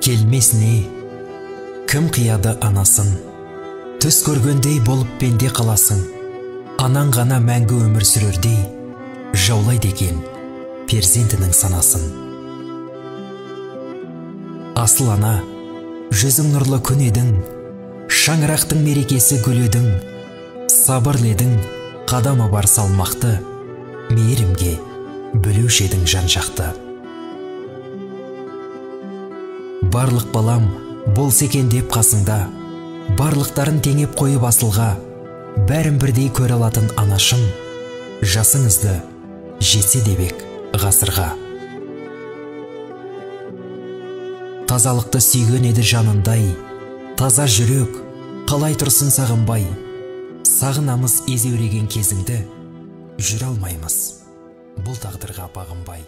келмесіне кім қияды анасын, түс көргендей болып пенде қаласың, анаң ғана мәңгі өмір сүрердей жаулайды екен перзентінің санасын. Асыл ана, жүзің нұрлы күн едің, шаңырақтың мерекесі гүл едің, сабырлы едің, қадамы бар салмақты, мейірімге бөлеуші едің жан жақты. Барлық балам болса екен деп қасыңда, барлықтарын теңеп қойып асылға, бәрін бірдей көре алатын анашым, жасыңызды жетсе дебек ғасырға. Тазалықты сүйген еді жанындай, таза жүрек қалай тұрсын сағынбай, сағынамыз езеуреген кезіңді, жүре алмаймыз бұл тағдырға бағынбай.